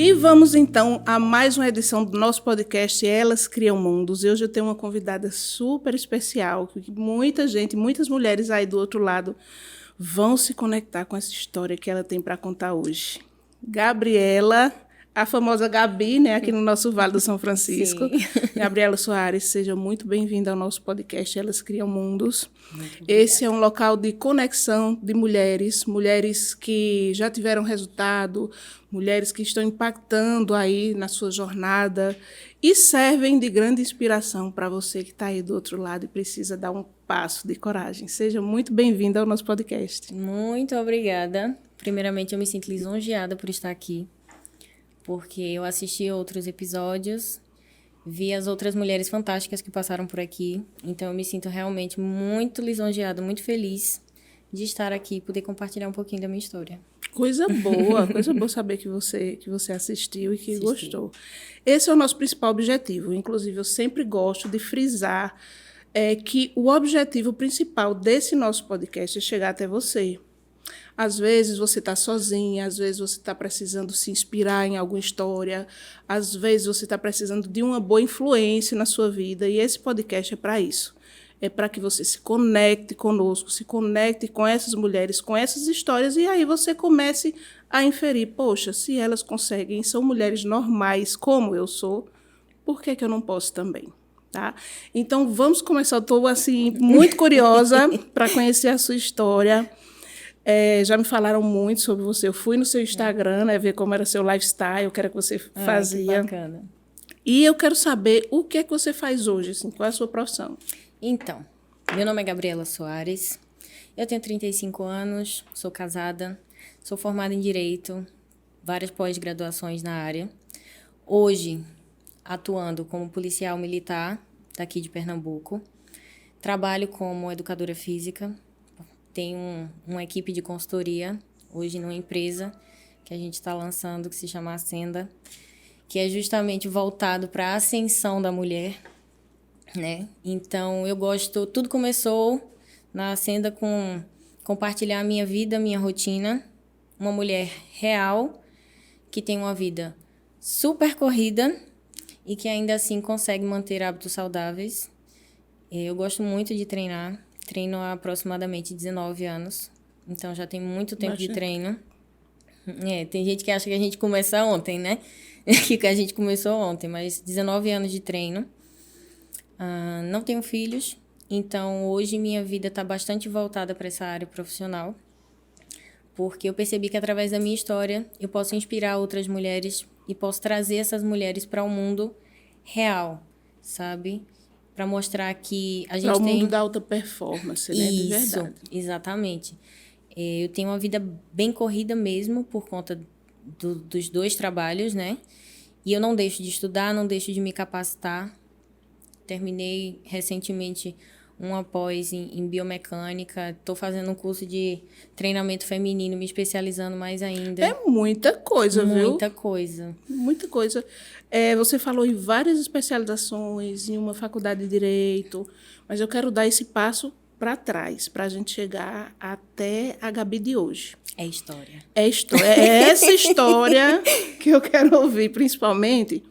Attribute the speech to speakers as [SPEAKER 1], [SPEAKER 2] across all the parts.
[SPEAKER 1] E vamos, então, a mais uma edição do nosso podcast Elas Criam Mundos. E hoje eu tenho uma convidada super especial, que muita gente, muitas mulheres aí do outro lado vão se conectar com essa história que ela tem para contar hoje. Gabriela, a famosa Gabi, né, aqui no nosso Vale do São Francisco.
[SPEAKER 2] Sim.
[SPEAKER 1] Gabriela Soares, seja muito bem-vinda ao nosso podcast Elas Criam Mundos. Esse é um local de conexão de mulheres, mulheres que já tiveram resultado, mulheres que estão impactando aí na sua jornada e servem de grande inspiração para você que está aí do outro lado e precisa dar um passo de coragem. Seja muito bem-vinda ao nosso podcast.
[SPEAKER 2] Muito obrigada. Primeiramente, eu me sinto lisonjeada por estar aqui, porque eu assisti outros episódios, vi as outras mulheres fantásticas que passaram por aqui, então eu me sinto realmente muito lisonjeada, muito feliz de estar aqui e poder compartilhar um pouquinho da minha história.
[SPEAKER 1] Coisa boa saber que você assistiu e que
[SPEAKER 2] Assisti.
[SPEAKER 1] gostou. Esse é o nosso principal objetivo. Inclusive, eu sempre gosto de frisar que o objetivo principal desse nosso podcast é chegar até você. Às vezes você está sozinha, às vezes você está precisando se inspirar em alguma história, às vezes você está precisando de uma boa influência na sua vida, e esse podcast é para isso. É para que você se conecte conosco, se conecte com essas mulheres, com essas histórias, e aí você comece a inferir, poxa, se elas conseguem, são mulheres normais como eu sou, por que eu não posso também? Tá? Então, vamos começar. Eu estou assim, muito curiosa para conhecer a sua história. Já me falaram muito sobre você. Eu fui no seu Instagram, né, ver como era seu lifestyle, o que era que você fazia.
[SPEAKER 2] Que bacana.
[SPEAKER 1] E eu quero saber o que é que você faz hoje, assim, qual é a sua profissão?
[SPEAKER 2] Então, meu nome é Gabriela Soares, eu tenho 35 anos, sou casada, sou formada em Direito, várias pós-graduações na área. Hoje, atuando como policial militar daqui de Pernambuco, trabalho como educadora física, tenho uma equipe de consultoria, hoje numa empresa que a gente está lançando, que se chama Ascenda, que é justamente voltado para a ascensão da mulher, né? Então, eu gosto... Tudo começou na Ascenda com compartilhar a minha vida, a minha rotina. Uma mulher real, que tem uma vida super corrida e que ainda assim consegue manter hábitos saudáveis. Eu gosto muito de treinar. Treino há aproximadamente 19 anos. Então, já tem muito tempo de treino. Tem gente que acha que a gente começa ontem, né? Que a gente começou ontem, mas 19 anos de treino. Não tenho filhos, então hoje minha vida está bastante voltada para essa área profissional, porque eu percebi que através da minha história eu posso inspirar outras mulheres e posso trazer essas mulheres para o mundo real, sabe? Para mostrar que a gente
[SPEAKER 1] para o
[SPEAKER 2] tem...
[SPEAKER 1] mundo da alta performance, né? De verdade.
[SPEAKER 2] Exatamente. Eu tenho uma vida bem corrida mesmo por conta dos dois trabalhos, né? E eu não deixo de estudar, não deixo de me capacitar. Terminei recentemente uma pós em biomecânica. Estou fazendo um curso de treinamento feminino, me especializando mais ainda.
[SPEAKER 1] É muita coisa, viu?
[SPEAKER 2] Muita coisa.
[SPEAKER 1] Muita coisa. Você falou em várias especializações, em uma faculdade de Direito, mas eu quero dar esse passo para trás, para a gente chegar até a Gabi de hoje.
[SPEAKER 2] É história.
[SPEAKER 1] É essa história que eu quero ouvir, principalmente,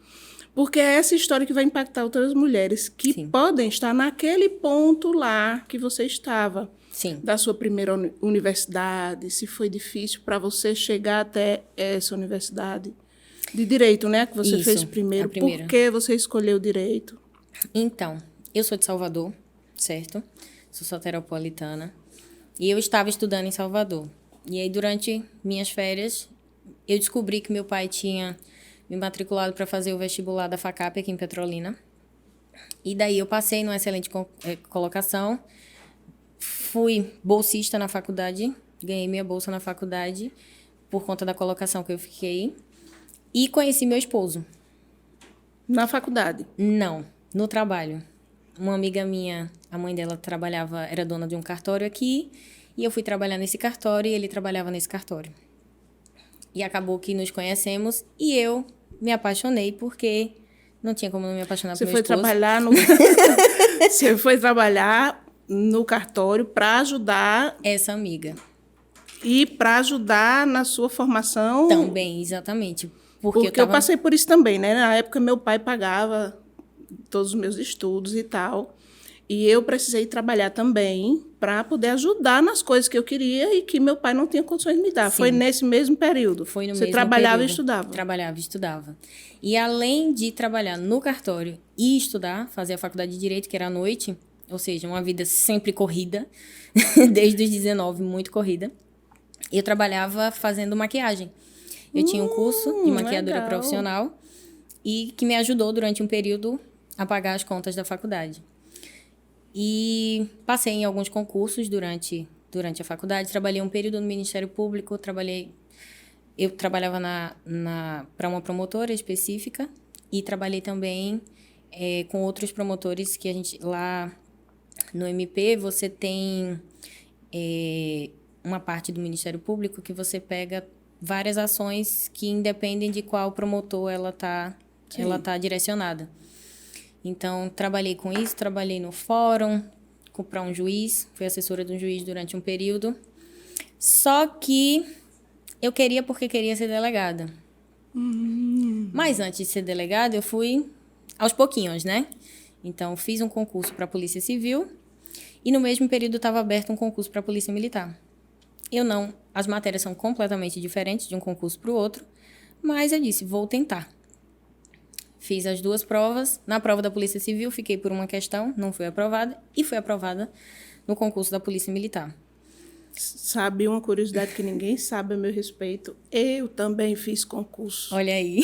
[SPEAKER 1] porque é essa história que vai impactar outras mulheres que
[SPEAKER 2] Sim.
[SPEAKER 1] podem estar naquele ponto lá que você estava.
[SPEAKER 2] Sim.
[SPEAKER 1] Da sua primeira universidade, se foi difícil para você chegar até essa universidade de Direito, né? Que você fez primeiro.
[SPEAKER 2] A primeira.
[SPEAKER 1] Por que você escolheu Direito?
[SPEAKER 2] Então, eu sou de Salvador, certo? Sou soteropolitana. E eu estava estudando em Salvador. E aí, durante minhas férias, eu descobri que meu pai tinha me matriculado para fazer o vestibular da FACAP aqui em Petrolina. E daí eu passei numa excelente colocação. Fui bolsista na faculdade, ganhei minha bolsa na faculdade por conta da colocação que eu fiquei. E conheci meu esposo.
[SPEAKER 1] Na faculdade?
[SPEAKER 2] Não, no trabalho. Uma amiga minha, a mãe dela era dona de um cartório aqui, e eu fui trabalhar nesse cartório e ele trabalhava nesse cartório. E acabou que nos conhecemos e eu me apaixonei porque não tinha como não me apaixonar por meu esposo.
[SPEAKER 1] Você foi trabalhar no cartório para ajudar...
[SPEAKER 2] essa amiga.
[SPEAKER 1] E para ajudar na sua formação...
[SPEAKER 2] Também, exatamente.
[SPEAKER 1] Porque eu passei por isso também, né? Na época, meu pai pagava todos os meus estudos e tal. E eu precisei trabalhar também para poder ajudar nas coisas que eu queria e que meu pai não tinha condições de me dar. Sim. Foi nesse mesmo período.
[SPEAKER 2] Foi no
[SPEAKER 1] Você
[SPEAKER 2] mesmo
[SPEAKER 1] trabalhava
[SPEAKER 2] período.
[SPEAKER 1] E estudava?
[SPEAKER 2] Trabalhava e estudava. E além de trabalhar no cartório e estudar, fazer a faculdade de Direito, que era à noite, ou seja, uma vida sempre corrida, desde os 19, muito corrida, eu trabalhava fazendo maquiagem. Eu tinha um curso de maquiadora
[SPEAKER 1] legal.
[SPEAKER 2] Profissional e que me ajudou durante um período a pagar as contas da faculdade. E passei em alguns concursos durante a faculdade. Trabalhei um período no Ministério Público. Eu trabalhava para uma promotora específica e trabalhei também com outros promotores que a gente... Lá no MP, você tem uma parte do Ministério Público que você pega várias ações que independem de qual promotor ela tá direcionada. Então, trabalhei com isso, trabalhei no fórum, para um juiz, fui assessora de um juiz durante um período. Só que eu queria porque queria ser delegada. Mas antes de ser delegada, eu fui aos pouquinhos, né? Então, fiz um concurso para a Polícia Civil e no mesmo período estava aberto um concurso para a Polícia Militar. As matérias são completamente diferentes de um concurso para o outro, mas eu disse, vou tentar. Fiz as duas provas. Na prova da Polícia Civil, fiquei por uma questão, não fui aprovada, e fui aprovada no concurso da Polícia Militar.
[SPEAKER 1] Sabe uma curiosidade que ninguém sabe a meu respeito? Eu também fiz concurso.
[SPEAKER 2] Olha aí.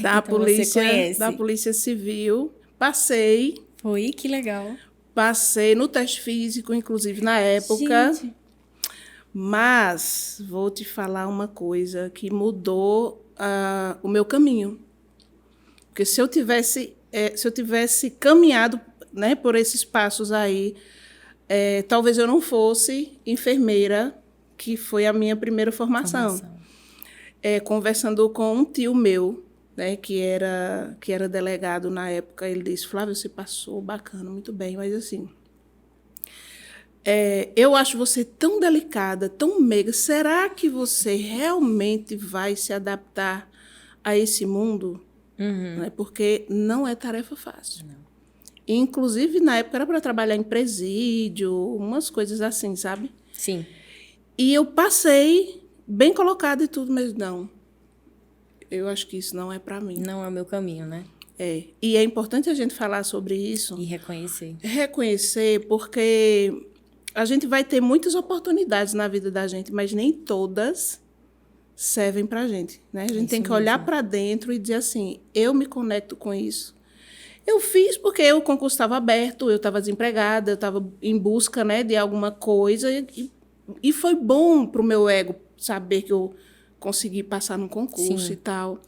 [SPEAKER 1] Da Polícia Civil. Passei.
[SPEAKER 2] Foi? Que legal.
[SPEAKER 1] Passei no teste físico, inclusive, na época. Gente. Mas vou te falar uma coisa que mudou o meu caminho. Porque se eu tivesse caminhado, né, por esses passos aí, talvez eu não fosse enfermeira, que foi a minha primeira formação. Conversando com um tio meu, né, que era delegado na época, ele disse, Flávia, você passou bacana, muito bem, mas assim, eu acho você tão delicada, tão meiga, será que você realmente vai se adaptar a esse mundo? Né? Porque não é tarefa fácil. Não. Inclusive, na época, era para trabalhar em presídio, umas coisas assim, sabe?
[SPEAKER 2] Sim.
[SPEAKER 1] E eu passei bem colocada e tudo, mas não. Eu acho que isso não é para mim.
[SPEAKER 2] Não é o meu caminho, né?
[SPEAKER 1] E é importante a gente falar sobre isso.
[SPEAKER 2] E reconhecer.
[SPEAKER 1] Reconhecer, porque a gente vai ter muitas oportunidades na vida da gente, mas nem todas servem para a gente, né? A gente tem que olhar para dentro e dizer assim, eu me conecto com isso. Eu fiz porque o concurso estava aberto, eu estava desempregada, eu estava em busca, né, de alguma coisa e foi bom para o meu ego saber que eu consegui passar no concurso. Sim. E tal.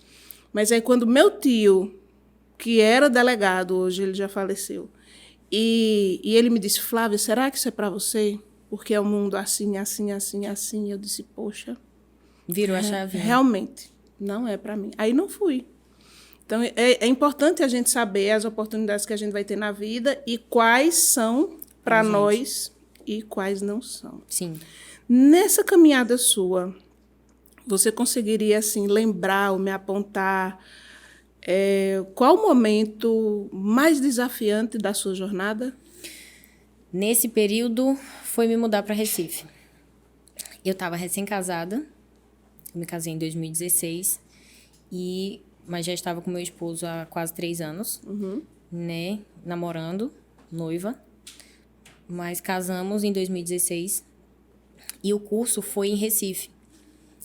[SPEAKER 1] Mas aí quando meu tio, que era delegado, hoje ele já faleceu, e ele me disse, Flávia, será que isso é para você? Porque é um mundo assim, assim, assim, assim. Eu disse, poxa...
[SPEAKER 2] Virou a chave.
[SPEAKER 1] Realmente, não é para mim. Aí não fui. Então, é importante a gente saber as oportunidades que a gente vai ter na vida e quais são para nós e quais não são.
[SPEAKER 2] Sim.
[SPEAKER 1] Nessa caminhada sua, você conseguiria assim, lembrar ou me apontar qual o momento mais desafiante da sua jornada?
[SPEAKER 2] Nesse período, foi me mudar para Recife. Eu estava recém-casada. Eu me casei em 2016, mas já estava com meu esposo há quase 3 anos, né? Namorando, noiva. Mas casamos em 2016 e o curso foi em Recife.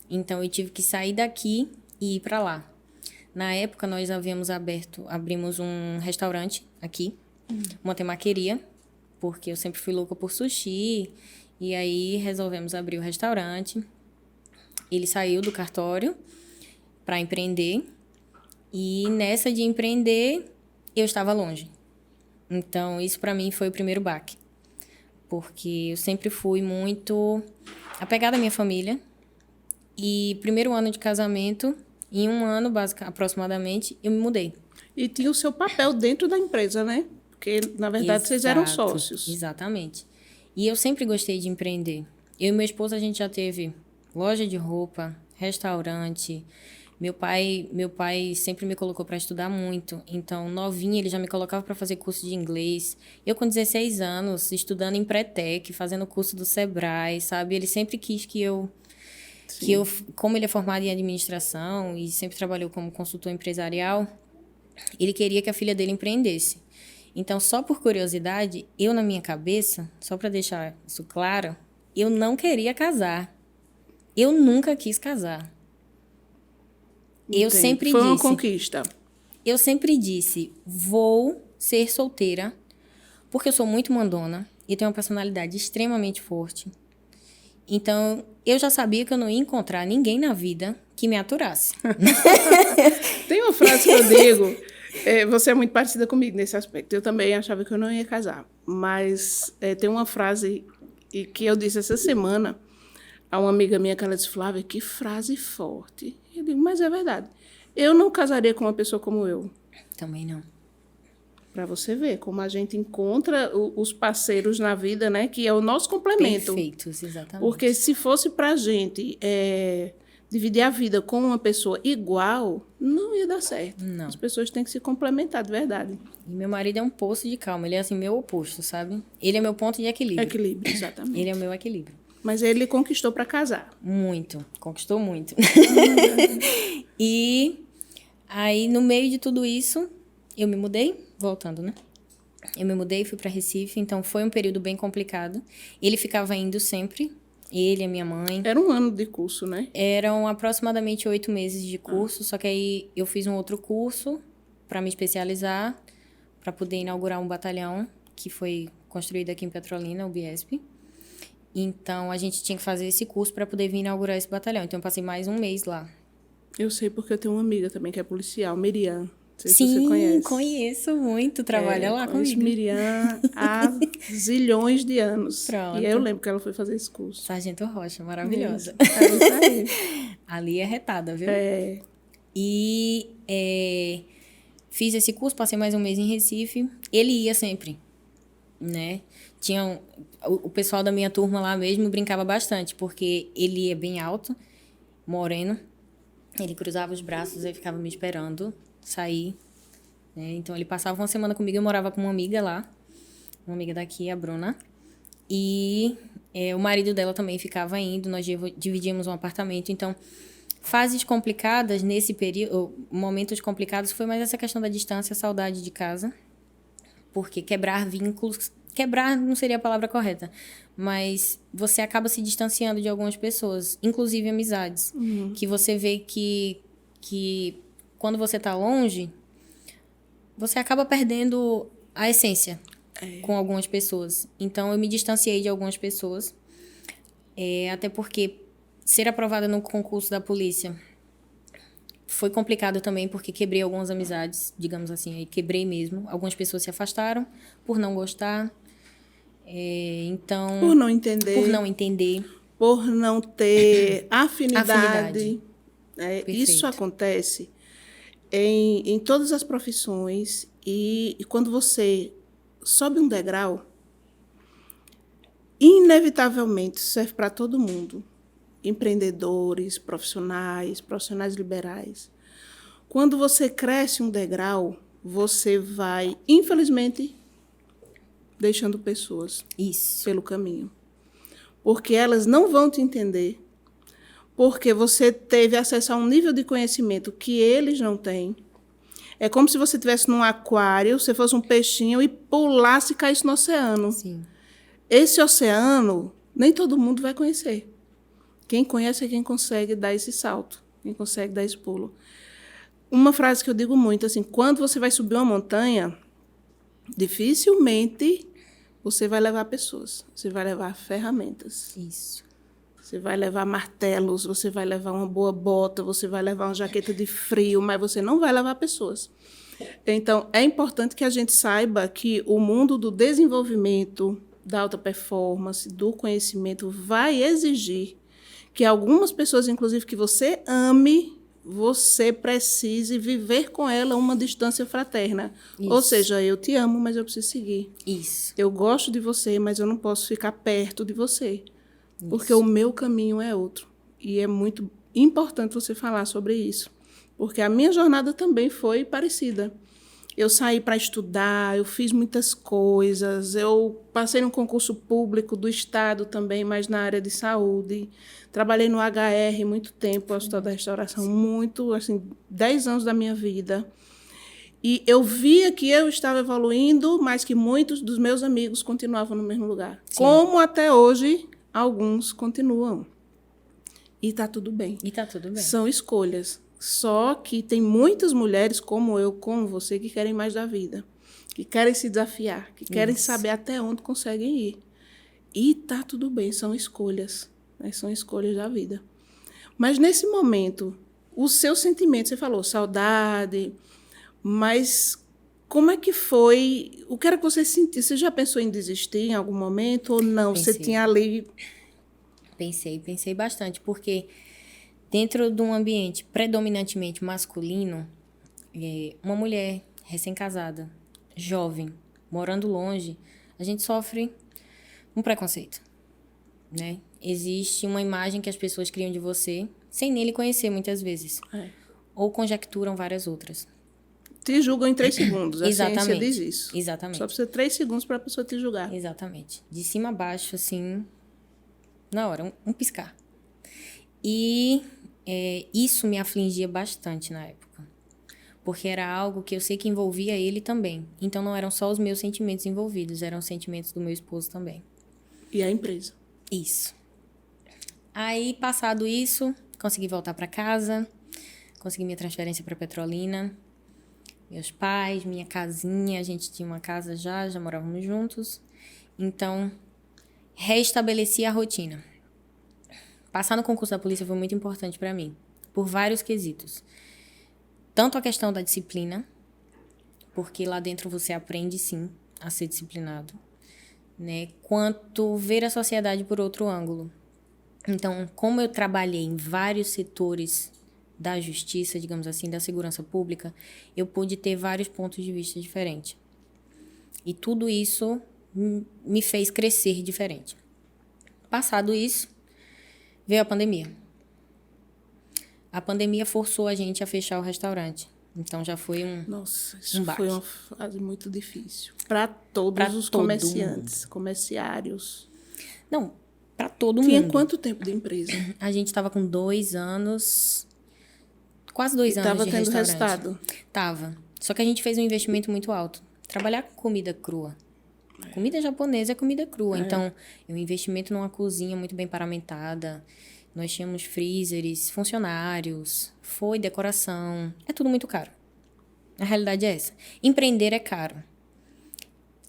[SPEAKER 2] Então, eu tive que sair daqui e ir para lá. Na época, nós abrimos um restaurante aqui, uma temaqueria, porque eu sempre fui louca por sushi, e aí resolvemos abrir o restaurante. Ele saiu do cartório para empreender e nessa de empreender eu estava longe. Então, isso para mim foi o primeiro baque. Porque eu sempre fui muito apegada à minha família. E primeiro ano de casamento, em 1 ano, aproximadamente, eu me mudei.
[SPEAKER 1] E tinha o seu papel dentro da empresa, né? Porque, na verdade, vocês eram sócios.
[SPEAKER 2] Exatamente. E eu sempre gostei de empreender. Eu e meu esposo, a gente já teve loja de roupa, restaurante, Meu pai sempre me colocou para estudar muito. Então, novinha, ele já me colocava para fazer curso de inglês. Eu, com 16 anos, estudando em pré-tec, fazendo curso do Sebrae, sabe? Ele sempre quis que eu, como ele é formado em administração e sempre trabalhou como consultor empresarial, ele queria que a filha dele empreendesse. Então, só por curiosidade, eu na minha cabeça, só para deixar isso claro, eu não queria casar. Eu nunca quis casar. Eu sempre
[SPEAKER 1] Foi
[SPEAKER 2] disse...
[SPEAKER 1] uma conquista.
[SPEAKER 2] Eu sempre disse, vou ser solteira, porque eu sou muito mandona e tenho uma personalidade extremamente forte. Então, eu já sabia que eu não ia encontrar ninguém na vida que me aturasse.
[SPEAKER 1] Tem uma frase que eu digo... você é muito parecida comigo nesse aspecto. Eu também achava que eu não ia casar. Mas tem uma frase que eu disse essa semana a uma amiga minha, que ela disse, Flávia, que frase forte. Eu digo, mas é verdade. Eu não casaria com uma pessoa como eu.
[SPEAKER 2] Também não.
[SPEAKER 1] Para você ver como a gente encontra os parceiros na vida, né? Que é o nosso complemento.
[SPEAKER 2] Perfeitos, exatamente.
[SPEAKER 1] Porque se fosse para a gente... dividir a vida com uma pessoa igual, não ia dar certo.
[SPEAKER 2] Não.
[SPEAKER 1] As pessoas têm que se complementar, de verdade.
[SPEAKER 2] E meu marido é um poço de calma. Ele é, assim, meu oposto, sabe? Ele é meu ponto de equilíbrio.
[SPEAKER 1] Equilíbrio, exatamente.
[SPEAKER 2] Ele é o meu equilíbrio.
[SPEAKER 1] Mas ele conquistou para casar.
[SPEAKER 2] Muito. Conquistou muito. E aí, no meio de tudo isso, eu me mudei. Voltando, né? Eu me mudei, fui para Recife. Então, foi um período bem complicado. Ele ficava indo sempre... Ele, a minha mãe.
[SPEAKER 1] Era um ano de curso, né?
[SPEAKER 2] Eram aproximadamente 8 meses de curso, só que aí eu fiz um outro curso para me especializar, para poder inaugurar um batalhão que foi construído aqui em Petrolina, o Biesp. Então, a gente tinha que fazer esse curso para poder vir inaugurar esse batalhão. Então, eu passei mais um mês lá.
[SPEAKER 1] Eu sei porque eu tenho uma amiga também que é policial, Miriam. Não sei
[SPEAKER 2] Sim,
[SPEAKER 1] se você conhece.
[SPEAKER 2] Conheço muito. Trabalha lá comigo.
[SPEAKER 1] Miriam há zilhões de anos.
[SPEAKER 2] Pronto.
[SPEAKER 1] E eu lembro que ela foi fazer esse curso.
[SPEAKER 2] Sargento Rocha, maravilhosa.
[SPEAKER 1] É isso aí.
[SPEAKER 2] Ali é retada, viu?
[SPEAKER 1] É.
[SPEAKER 2] E fiz esse curso, passei mais um mês em Recife. Ele ia sempre, né? Tinha o pessoal da minha turma lá mesmo brincava bastante, porque ele ia bem alto, moreno. Ele cruzava os braços e ficava me esperando sair, né? Então, ele passava uma semana comigo, eu morava com uma amiga lá, uma amiga daqui, a Bruna, e o marido dela também ficava indo, nós dividíamos um apartamento. Então, fases complicadas nesse período, momentos complicados, foi mais essa questão da distância, saudade de casa, porque quebrar vínculos, quebrar não seria a palavra correta, mas você acaba se distanciando de algumas pessoas, inclusive amizades, que você vê que quando você está longe, você acaba perdendo a essência com algumas pessoas. Então, eu me distanciei de algumas pessoas, até porque ser aprovada no concurso da polícia foi complicado também, porque quebrei algumas amizades, digamos assim, aí quebrei mesmo. Algumas pessoas se afastaram por não gostar, então...
[SPEAKER 1] Por não entender. Por não ter afinidade. Isso acontece em todas as profissões e quando você sobe um degrau, inevitavelmente serve para todo mundo. Empreendedores, profissionais liberais. Quando você cresce um degrau, você vai, infelizmente, deixando pessoas pelo caminho. Porque elas não vão te entender, porque você teve acesso a um nível de conhecimento que eles não têm. É como se você estivesse num aquário, você fosse um peixinho e pulasse e caísse no oceano.
[SPEAKER 2] Sim.
[SPEAKER 1] Esse oceano, nem todo mundo vai conhecer. Quem conhece é quem consegue dar esse salto, quem consegue dar esse pulo. Uma frase que eu digo muito, assim, quando você vai subir uma montanha, dificilmente você vai levar pessoas, você vai levar ferramentas.
[SPEAKER 2] Isso.
[SPEAKER 1] Você vai levar martelos, você vai levar uma boa bota, você vai levar uma jaqueta de frio, mas você não vai levar pessoas. Então, é importante que a gente saiba que o mundo do desenvolvimento, da alta performance, do conhecimento, vai exigir que algumas pessoas, inclusive que você ame, você precise viver com ela uma distância fraterna.
[SPEAKER 2] Isso.
[SPEAKER 1] Ou seja, eu te amo, mas eu preciso seguir.
[SPEAKER 2] Isso.
[SPEAKER 1] Eu gosto de você, mas eu não posso ficar perto de você. Porque o meu caminho é outro. E é muito importante você falar sobre isso. porque a minha jornada também foi parecida. Eu saí para estudar, eu fiz muitas coisas, eu passei no concurso público do Estado também, mas na área de saúde. Trabalhei no HR muito tempo, Hospital da Restauração, muito, assim, 10 anos da minha vida. E eu via que eu estava evoluindo, mas que muitos dos meus amigos continuavam no mesmo lugar. Sim. Como até hoje, alguns continuam. E está tudo bem.
[SPEAKER 2] E está tudo bem.
[SPEAKER 1] São escolhas. Só que tem muitas mulheres, como eu, como você, que querem mais da vida. Que querem se desafiar, que querem saber até onde conseguem ir. E está tudo bem, são escolhas. Né? São escolhas da vida. Mas, nesse momento, o seu sentimento, você falou, saudade... Mas como é que foi? O que era que você sentiu? Você já pensou em desistir em algum momento ou não?
[SPEAKER 2] Pensei.
[SPEAKER 1] Você tinha ali...
[SPEAKER 2] Pensei bastante, porque dentro de um ambiente predominantemente masculino, uma mulher recém-casada, jovem, morando longe, a gente sofre um preconceito, né? Existe uma imagem que as pessoas criam de você, sem nem lhe conhecer muitas vezes, ou conjecturam várias outras.
[SPEAKER 1] Te julgam em 3 segundos. A
[SPEAKER 2] Exatamente.
[SPEAKER 1] ciência diz isso.
[SPEAKER 2] Exatamente.
[SPEAKER 1] Só precisa 3 segundos para a pessoa te julgar.
[SPEAKER 2] Exatamente. De cima a baixo, assim, na hora, um piscar. E isso me afligia bastante na época. Porque era algo que eu sei que envolvia ele também. Então, não eram só os meus sentimentos envolvidos, eram os sentimentos do meu esposo também.
[SPEAKER 1] E a empresa.
[SPEAKER 2] Isso. Aí, passado isso, consegui voltar para casa, consegui minha transferência para Petrolina. Meus pais, minha casinha, a gente tinha uma casa já morávamos juntos. Então, reestabeleci a rotina. Passar no concurso da polícia foi muito importante para mim, por vários quesitos. Tanto a questão da disciplina, porque lá dentro você aprende, sim, a ser disciplinado, né? Quanto ver a sociedade por outro ângulo. Então, como eu trabalhei em vários setores da justiça, digamos assim, da segurança pública, eu pude ter vários pontos de vista diferentes. E tudo isso me fez crescer diferente. Passado isso, veio a pandemia. A pandemia forçou a gente a fechar o restaurante. Então, já foi
[SPEAKER 1] Nossa, isso
[SPEAKER 2] baque.
[SPEAKER 1] foi uma fase muito difícil. Para todos os comerciantes, comerciários.
[SPEAKER 2] Não, para todo mundo.
[SPEAKER 1] Tinha quanto tempo de empresa?
[SPEAKER 2] A gente estava com 2 anos... Quase 2 anos de restaurante.
[SPEAKER 1] Estava tendo resultado?
[SPEAKER 2] Tava. Só que a gente fez um investimento muito alto. Trabalhar com comida crua. Comida japonesa é comida crua. Então, é um investimento numa cozinha muito bem paramentada. Nós tínhamos freezers, funcionários, foi decoração. É tudo muito caro. A realidade é essa. Empreender é caro.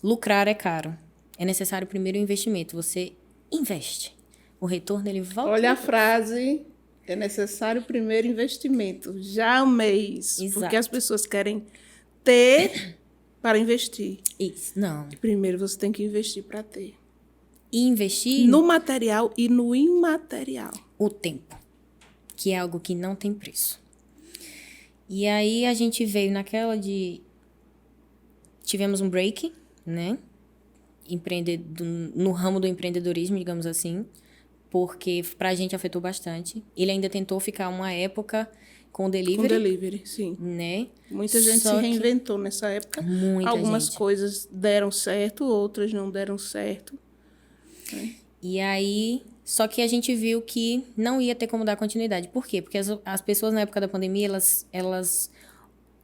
[SPEAKER 2] Lucrar é caro. É necessário primeiro o investimento. Você investe. O retorno, ele volta.
[SPEAKER 1] Olha a frase... É necessário primeiro investimento. Já amei isso.
[SPEAKER 2] Exato.
[SPEAKER 1] Porque as pessoas querem ter para investir.
[SPEAKER 2] Isso, não.
[SPEAKER 1] Primeiro você tem que investir para ter.
[SPEAKER 2] E investir...
[SPEAKER 1] No material e no imaterial.
[SPEAKER 2] O tempo. Que é algo que não tem preço. E aí a gente veio naquela de... Tivemos um break, né? No ramo do empreendedorismo, digamos assim. Porque pra gente afetou bastante. Ele ainda tentou ficar uma época com delivery.
[SPEAKER 1] Com delivery, sim.
[SPEAKER 2] Né?
[SPEAKER 1] Muita gente se reinventou nessa época. Algumas coisas deram certo, outras não deram certo. Né?
[SPEAKER 2] E aí, só que a gente viu que não ia ter como dar continuidade. Por quê? Porque as pessoas na época da pandemia, elas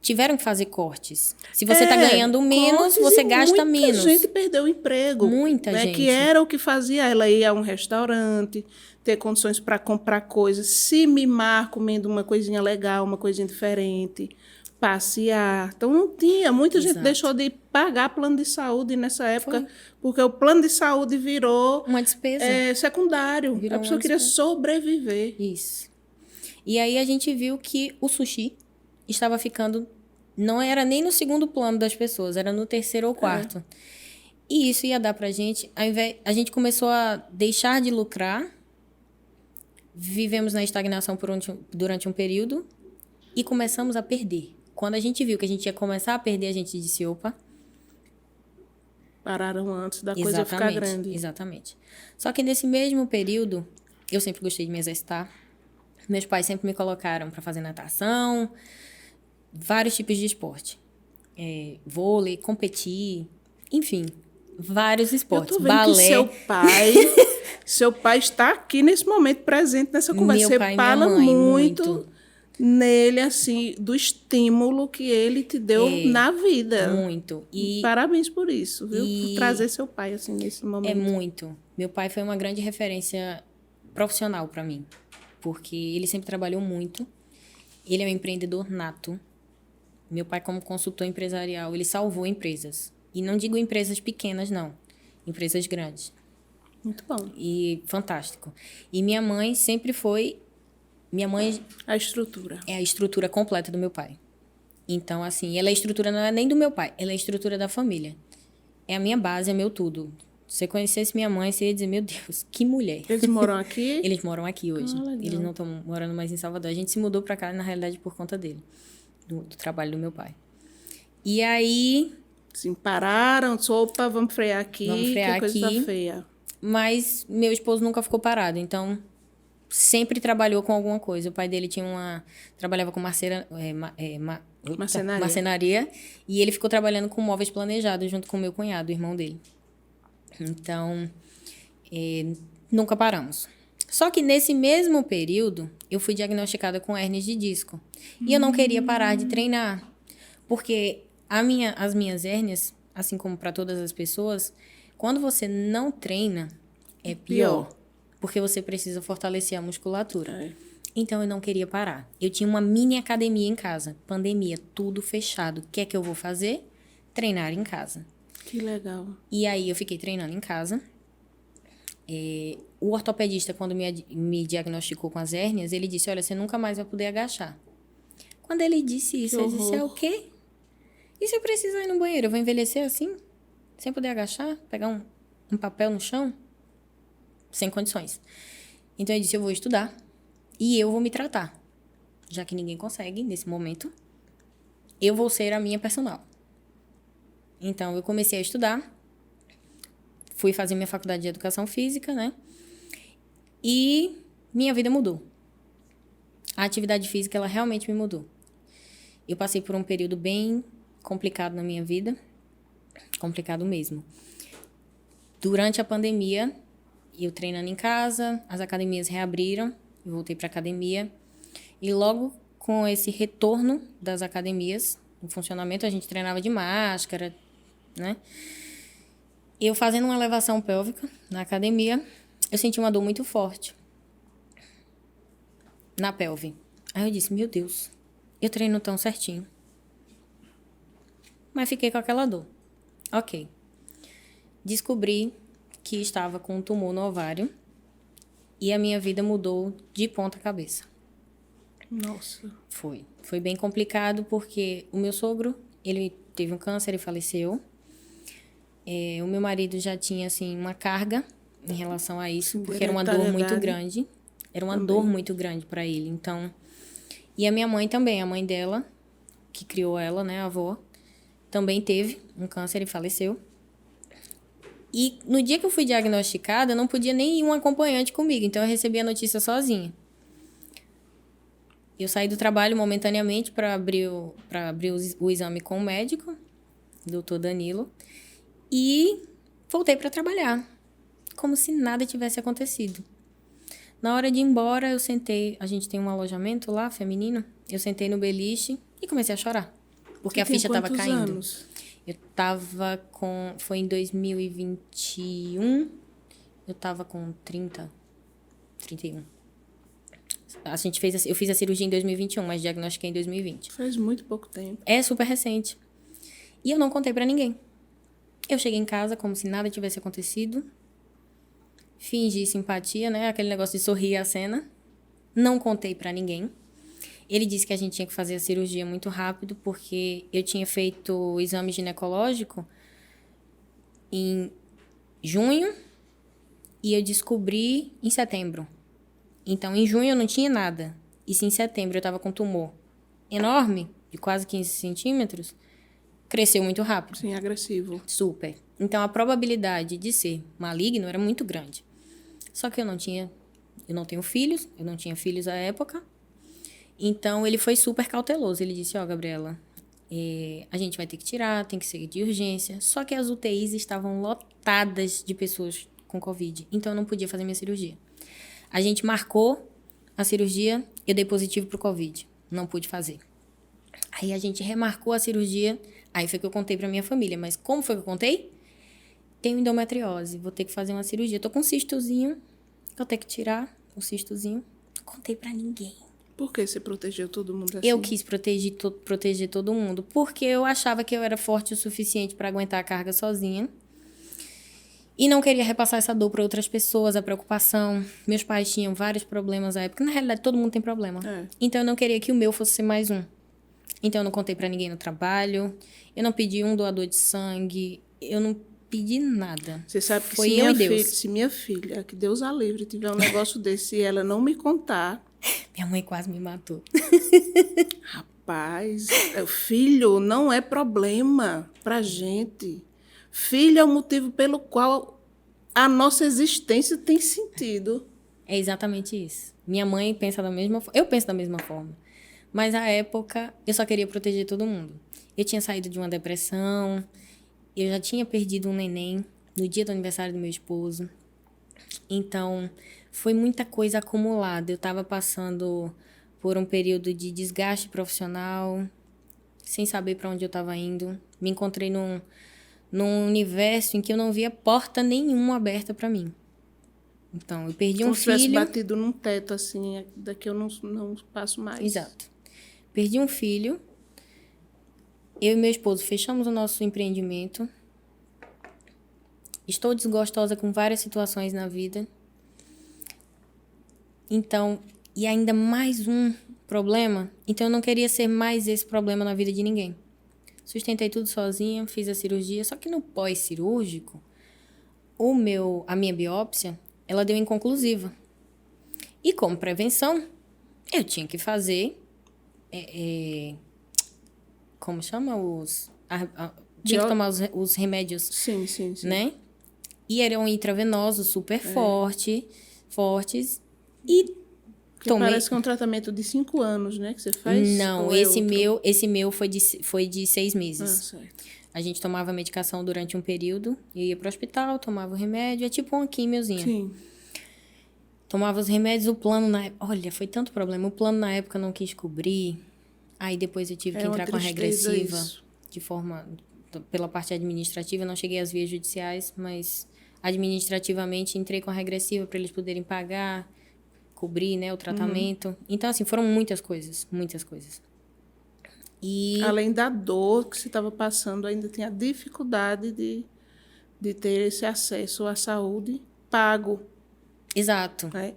[SPEAKER 2] tiveram que fazer cortes. Se você está ganhando menos, você gasta menos.
[SPEAKER 1] Muita gente perdeu o emprego.
[SPEAKER 2] Muita gente.
[SPEAKER 1] Que era o que fazia ela ir a um restaurante, ter condições para comprar coisas, se mimar comendo uma coisinha legal, uma coisinha diferente, passear. Então, não tinha. Muita gente deixou de pagar plano de saúde nessa época, porque o plano de saúde virou...
[SPEAKER 2] uma despesa.
[SPEAKER 1] Secundário. A pessoa queria sobreviver.
[SPEAKER 2] Isso. E aí, a gente viu que o sushi estava ficando... Não era nem no segundo plano das pessoas, era no terceiro ou quarto. E isso ia dar pra gente... A gente começou a deixar de lucrar. Vivemos na estagnação durante um período. E começamos a perder. Quando a gente viu que a gente ia começar a perder, a gente disse, opa...
[SPEAKER 1] Pararam antes da coisa ficar grande.
[SPEAKER 2] Exatamente. Só que nesse mesmo período, eu sempre gostei de me exercitar. Meus pais sempre me colocaram para fazer natação, vários tipos de esporte. Vôlei, competir, enfim, vários
[SPEAKER 1] Eu
[SPEAKER 2] esportes.
[SPEAKER 1] tô vendo que
[SPEAKER 2] Balé.
[SPEAKER 1] seu pai está aqui nesse momento presente nessa conversa.
[SPEAKER 2] Meu
[SPEAKER 1] Você
[SPEAKER 2] pai e minha
[SPEAKER 1] fala
[SPEAKER 2] mãe,
[SPEAKER 1] muito nele, assim, do estímulo que ele te deu na vida.
[SPEAKER 2] Muito.
[SPEAKER 1] Parabéns por isso, viu? Por
[SPEAKER 2] e-
[SPEAKER 1] trazer seu pai, assim, nesse momento.
[SPEAKER 2] Muito. Meu pai foi uma grande referência profissional para mim, porque ele sempre trabalhou muito. Ele é um empreendedor nato. Meu pai, como consultor empresarial, ele salvou empresas. E não digo empresas pequenas, não. Empresas grandes.
[SPEAKER 1] Muito bom.
[SPEAKER 2] E fantástico. E minha mãe sempre foi... Minha mãe
[SPEAKER 1] A estrutura.
[SPEAKER 2] é a estrutura completa do meu pai. Então, assim, ela é a estrutura não é nem do meu pai, ela é a estrutura da família. É a minha base, é meu tudo. Se você conhecesse minha mãe, você ia dizer, meu Deus, que mulher.
[SPEAKER 1] Eles moram aqui?
[SPEAKER 2] Eles moram aqui hoje.
[SPEAKER 1] Legal.
[SPEAKER 2] Eles não estão morando mais em Salvador. A gente se mudou pra cá, na realidade, por conta dele. Do trabalho do meu pai. E aí...
[SPEAKER 1] Sim, pararam, opa, vamos frear aqui,
[SPEAKER 2] Vamos frear
[SPEAKER 1] que coisa
[SPEAKER 2] aqui.
[SPEAKER 1] tá feia.
[SPEAKER 2] Mas meu esposo nunca ficou parado, então sempre trabalhou com alguma coisa. O pai dele trabalhava com marcenaria, e ele ficou trabalhando com móveis planejados junto com o meu cunhado, o irmão dele. Então, nunca paramos. Só que nesse mesmo período, eu fui diagnosticada com hérnias de disco. E eu não queria parar de treinar, porque as minhas hérnias, assim como para todas as pessoas, quando você não treina, é pior. Porque você precisa fortalecer a musculatura. Então, eu não queria parar. Eu tinha uma mini academia em casa. Pandemia, tudo fechado. O que é que eu vou fazer? Treinar em casa.
[SPEAKER 1] Que legal.
[SPEAKER 2] E aí, eu fiquei treinando em casa. O ortopedista, quando me diagnosticou com as hérnias, ele disse, olha, você nunca mais vai poder agachar. Quando ele disse isso, eu disse, é o quê? E se eu precisar ir no banheiro? Eu vou envelhecer assim? Sem poder agachar? Pegar um papel no chão? Sem condições. Então, eu disse, eu vou estudar e eu vou me tratar. Já que ninguém consegue, nesse momento, eu vou ser a minha personal. Então, eu comecei a estudar. Fui fazer minha faculdade de Educação Física, né? E minha vida mudou. A atividade física, ela realmente me mudou. Eu passei por um período bem complicado na minha vida. Complicado mesmo. Durante a pandemia, eu treinando em casa, as academias reabriram, eu voltei para a academia. E logo com esse retorno das academias, em funcionamento, a gente treinava de máscara, né? Eu fazendo uma elevação pélvica na academia, eu senti uma dor muito forte na pelve. Aí eu disse, meu Deus, eu treino tão certinho. Mas fiquei com aquela dor. Ok. Descobri que estava com um tumor no ovário e a minha vida mudou de ponta cabeça.
[SPEAKER 1] Nossa.
[SPEAKER 2] Foi bem complicado porque o meu sogro, ele teve um câncer e faleceu. O meu marido já tinha, assim, uma carga em relação a isso, porque era uma dor muito grande. Era uma dor muito grande para ele, então... E a minha mãe também, a mãe dela, que criou ela, né, a avó, também teve um câncer e faleceu. E no dia que eu fui diagnosticada, eu não podia nem ir um acompanhante comigo, então eu recebi a notícia sozinha. Eu saí do trabalho momentaneamente para abrir o exame com o médico, doutor Danilo, e voltei para trabalhar, como se nada tivesse acontecido. Na hora de ir embora, eu sentei, a gente tem um alojamento lá, feminino, eu sentei no beliche e comecei a chorar, porque a ficha estava caindo.
[SPEAKER 1] Anos?
[SPEAKER 2] Eu tava com... Foi em 2021. Eu tava com 31. Eu fiz a cirurgia em 2021, mas diagnostiquei em 2020.
[SPEAKER 1] Faz muito pouco tempo.
[SPEAKER 2] É super recente. E eu não contei pra ninguém. Eu cheguei em casa como se nada tivesse acontecido. Fingi simpatia, né? Aquele negócio de sorrir à cena. Não contei pra ninguém. Ele disse que a gente tinha que fazer a cirurgia muito rápido, porque eu tinha feito o exame ginecológico em junho e eu descobri em setembro. Então, em junho eu não tinha nada. E se em setembro eu estava com um tumor enorme, de quase 15 centímetros, cresceu muito rápido.
[SPEAKER 1] Sim, agressivo.
[SPEAKER 2] Super. Então, a probabilidade de ser maligno era muito grande. Só que eu não tinha Eu não tenho filhos, eu não tinha filhos à época. Então, ele foi super cauteloso. Ele disse, Gabriela, a gente vai ter que tirar, tem que ser de urgência. Só que as UTIs estavam lotadas de pessoas com Covid. Então, eu não podia fazer minha cirurgia. A gente marcou a cirurgia, eu dei positivo pro Covid. Não pude fazer. Aí, a gente remarcou a cirurgia. Aí, foi que eu contei pra minha família. Mas como foi que eu contei? Tenho endometriose, vou ter que fazer uma cirurgia. Tô com um cistozinho, vou ter que tirar o cistozinho. Não contei pra ninguém.
[SPEAKER 1] Por que você protegeu todo mundo assim?
[SPEAKER 2] Eu quis proteger todo mundo, porque eu achava que eu era forte o suficiente para aguentar a carga sozinha. E não queria repassar essa dor para outras pessoas, a preocupação. Meus pais tinham vários problemas na época. Na realidade, todo mundo tem problema. Então, eu não queria que o meu fosse ser mais um. Então, eu não contei para ninguém no trabalho. Eu não pedi um doador de sangue. Eu não pedi nada.
[SPEAKER 1] Você sabe que
[SPEAKER 2] Foi eu e Deus.
[SPEAKER 1] se minha filha, que Deus a livre, tiver um negócio desse e ela não me contar...
[SPEAKER 2] Minha mãe quase me matou.
[SPEAKER 1] Rapaz, filho não é problema pra gente. Filho é o motivo pelo qual a nossa existência tem sentido.
[SPEAKER 2] É exatamente isso. Minha mãe pensa da mesma forma. Eu penso da mesma forma. Mas, à época, eu só queria proteger todo mundo. Eu tinha saído de uma depressão. Eu já tinha perdido um neném no dia do aniversário do meu esposo. Então, foi muita coisa acumulada. Eu estava passando por um período de desgaste profissional, sem saber para onde eu estava indo. Me encontrei num universo em que eu não via porta nenhuma aberta para mim. Então, eu perdi um filho...
[SPEAKER 1] Como se tivesse batido num teto, assim, daqui eu não passo mais.
[SPEAKER 2] Exato. Perdi um filho. Eu e meu esposo fechamos o nosso empreendimento. Estou desgostosa com várias situações na vida. Então, e ainda mais um problema. Então, eu não queria ser mais esse problema na vida de ninguém. Sustentei tudo sozinha, fiz a cirurgia. Só que no pós-cirúrgico, a minha biópsia, ela deu inconclusiva. E como prevenção, eu tinha que fazer... como chama? Tinha que tomar os remédios.
[SPEAKER 1] Sim.
[SPEAKER 2] Né? E eram intravenosos super fortes. E tomei...
[SPEAKER 1] Parece que é um tratamento de 5 anos, né? Que você faz?
[SPEAKER 2] Não, esse meu foi de 6 meses.
[SPEAKER 1] Certo.
[SPEAKER 2] A gente tomava medicação durante um período. Eu ia pro hospital, tomava o remédio. É tipo uma quimiozinha.
[SPEAKER 1] Sim.
[SPEAKER 2] Tomava os remédios, o plano na época... Olha, foi tanto problema. O plano na época não quis cobrir. Aí depois eu tive que entrar com a regressiva. De forma... Pela parte administrativa, eu não cheguei às vias judiciais, mas administrativamente entrei com a regressiva para eles poderem pagar, cobrir, né, o tratamento. Então, assim, foram muitas coisas. E...
[SPEAKER 1] Além da dor que você estava passando, ainda tem a dificuldade de ter esse acesso à saúde pago.
[SPEAKER 2] Exato.
[SPEAKER 1] Né?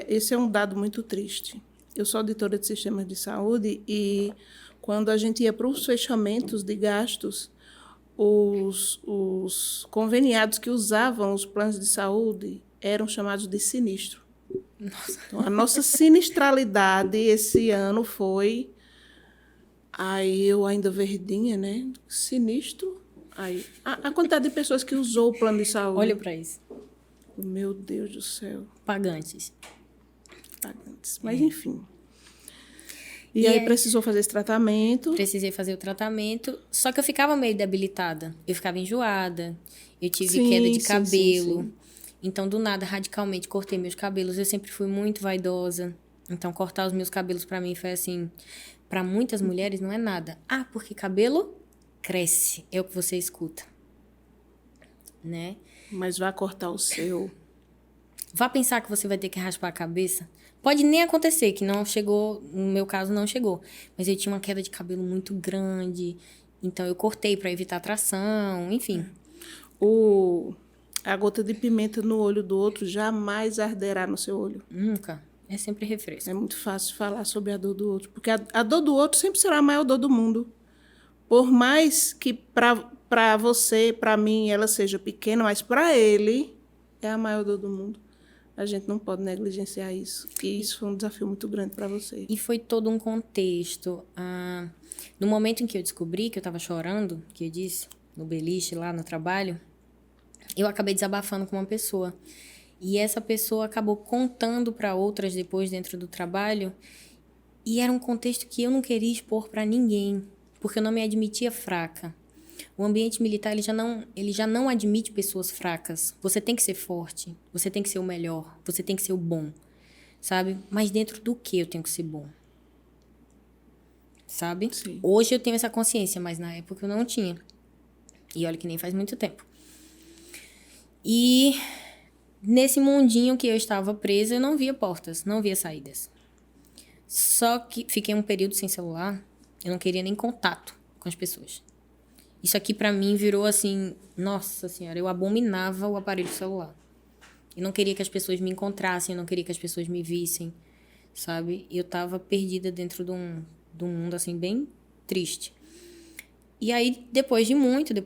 [SPEAKER 1] Esse é um dado muito triste. Eu sou auditora de sistemas de saúde e quando a gente ia para os fechamentos de gastos, os conveniados que usavam os planos de saúde eram chamados de sinistro.
[SPEAKER 2] Nossa.
[SPEAKER 1] Então, a nossa sinistralidade esse ano foi... Aí eu ainda verdinha, né? Sinistro. Aí, a quantidade de pessoas que usou o plano de saúde.
[SPEAKER 2] Olha para isso.
[SPEAKER 1] Meu Deus do céu.
[SPEAKER 2] Pagantes.
[SPEAKER 1] Mas, enfim. E aí precisou fazer esse tratamento.
[SPEAKER 2] Precisei fazer o tratamento. Só que eu ficava meio debilitada. Eu ficava enjoada. Eu tive queda de cabelo. Sim. Então, do nada, radicalmente, cortei meus cabelos. Eu sempre fui muito vaidosa. Então, cortar os meus cabelos para mim foi assim... Para muitas mulheres não é nada. Ah, porque cabelo cresce. É o que você escuta. Né?
[SPEAKER 1] Mas vá cortar o seu.
[SPEAKER 2] Vá pensar que você vai ter que raspar a cabeça. Pode nem acontecer, que não chegou... No meu caso, não chegou. Mas eu tinha uma queda de cabelo muito grande. Então, eu cortei para evitar tração. Enfim.
[SPEAKER 1] A gota de pimenta no olho do outro jamais arderá no seu olho.
[SPEAKER 2] Nunca. É sempre refresco.
[SPEAKER 1] É muito fácil falar sobre a dor do outro, porque a dor do outro sempre será a maior dor do mundo. Por mais que para você, para mim, ela seja pequena, mas para ele é a maior dor do mundo. A gente não pode negligenciar isso. E isso foi um desafio muito grande para você.
[SPEAKER 2] E foi todo um contexto. No momento em que eu descobri que eu estava chorando, que eu disse, no beliche, lá no trabalho, eu acabei desabafando com uma pessoa. E essa pessoa acabou contando para outras depois dentro do trabalho. E era um contexto que eu não queria expor para ninguém, porque eu não me admitia fraca. O ambiente militar ele já não admite pessoas fracas. Você tem que ser forte, você tem que ser o melhor, você tem que ser o bom, sabe? Mas dentro do que eu tenho que ser bom? Sabe?
[SPEAKER 1] Sim.
[SPEAKER 2] Hoje eu tenho essa consciência, mas na época eu não tinha. E olha que nem faz muito tempo. E nesse mundinho que eu estava presa, eu não via portas, não via saídas. Só que fiquei um período sem celular, eu não queria nem contato com as pessoas. Isso aqui pra mim virou assim, nossa senhora, eu abominava o aparelho celular. Eu não queria que as pessoas me encontrassem, eu não queria que as pessoas me vissem, sabe? Eu tava perdida dentro de um mundo assim bem triste. E aí, depois de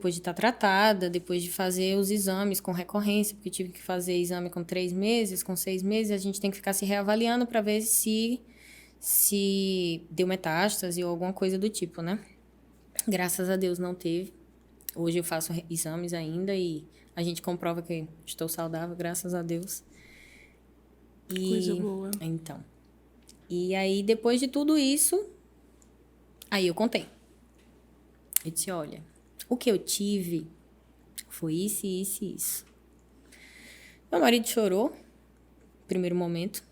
[SPEAKER 2] estar tratada, depois de fazer os exames com recorrência, porque eu tive que fazer exame com 3 meses, com 6 meses, a gente tem que ficar se reavaliando para ver se deu metástase ou alguma coisa do tipo, né? Graças a Deus não teve. Hoje eu faço exames ainda e a gente comprova que estou saudável, graças a Deus.
[SPEAKER 1] Coisa boa.
[SPEAKER 2] Então. E aí, depois de tudo isso, aí eu contei. Eu disse, olha, o que eu tive foi isso, isso e isso. Meu marido chorou, no primeiro momento.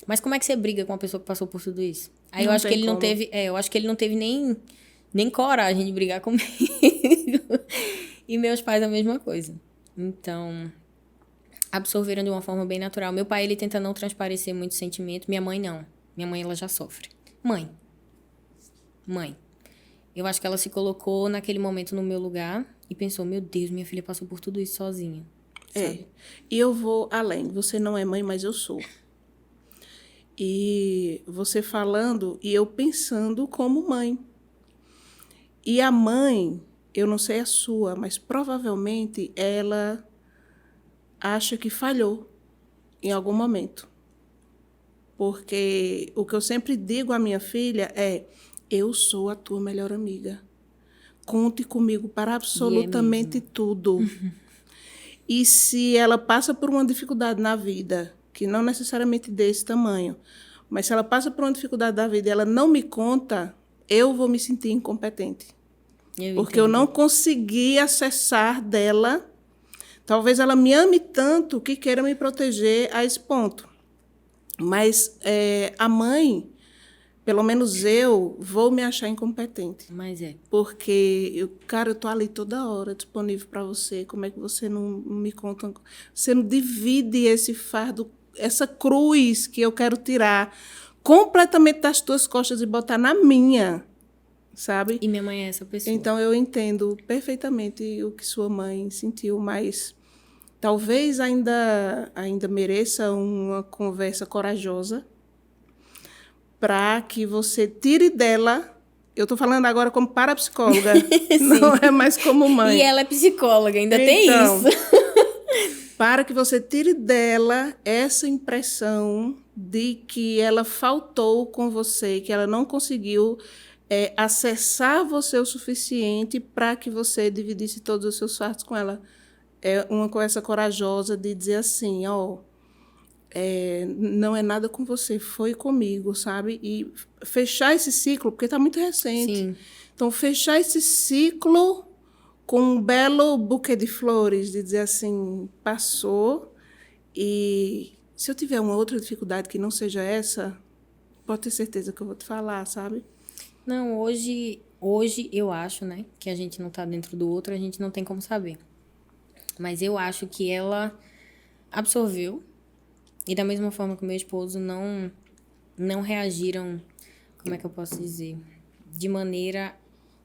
[SPEAKER 2] Mas como é que você briga com uma pessoa que passou por tudo isso? Aí eu acho que ele não teve, eu acho que ele não teve nem coragem de brigar comigo. E meus pais a mesma coisa. Então, absorveram de uma forma bem natural. Meu pai, ele tenta não transparecer muito sentimento. Minha mãe, não. Minha mãe, ela já sofre. Mãe. Eu acho que ela se colocou naquele momento no meu lugar e pensou, meu Deus, minha filha passou por tudo isso sozinha. Sabe?
[SPEAKER 1] E eu vou além. Você não é mãe, mas eu sou. E você falando e eu pensando como mãe. E a mãe, eu não sei a sua, mas provavelmente ela acha que falhou em algum momento. Porque o que eu sempre digo à minha filha é: eu sou a tua melhor amiga. Conte comigo para absolutamente tudo. E se ela passa por uma dificuldade na vida, que não necessariamente desse tamanho, mas se ela passa por uma dificuldade da vida e ela não me conta, eu vou me sentir incompetente. Porque eu não consegui acessar dela. Talvez ela me ame tanto que queira me proteger a esse ponto. Mas a mãe, pelo menos eu, vou me achar incompetente.
[SPEAKER 2] Mas
[SPEAKER 1] Porque, eu estou ali toda hora disponível para você. Como é que você não me conta? Você não divide esse fardo, essa cruz que eu quero tirar completamente das tuas costas e botar na minha, sabe?
[SPEAKER 2] E minha mãe é essa pessoa.
[SPEAKER 1] Então, eu entendo perfeitamente o que sua mãe sentiu, mas talvez ainda mereça uma conversa corajosa para que você tire dela. Eu estou falando agora como parapsicóloga, não é mais como mãe.
[SPEAKER 2] E ela é psicóloga, ainda tem isso.
[SPEAKER 1] Para que você tire dela essa impressão de que ela faltou com você, que ela não conseguiu acessar você o suficiente para que você dividisse todos os seus fatos com ela. É uma conversa corajosa de dizer assim, não é nada com você, foi comigo, sabe? E fechar esse ciclo, porque está muito recente.
[SPEAKER 2] Sim.
[SPEAKER 1] Então, fechar esse ciclo com um belo buquê de flores, de dizer assim, passou, e se eu tiver uma outra dificuldade que não seja essa, pode ter certeza que eu vou te falar, sabe?
[SPEAKER 2] Não, hoje eu acho, né, que a gente não está dentro do outro, a gente não tem como saber. Mas eu acho que ela absorveu. E da mesma forma que o meu esposo não reagiram, como é que eu posso dizer? De maneira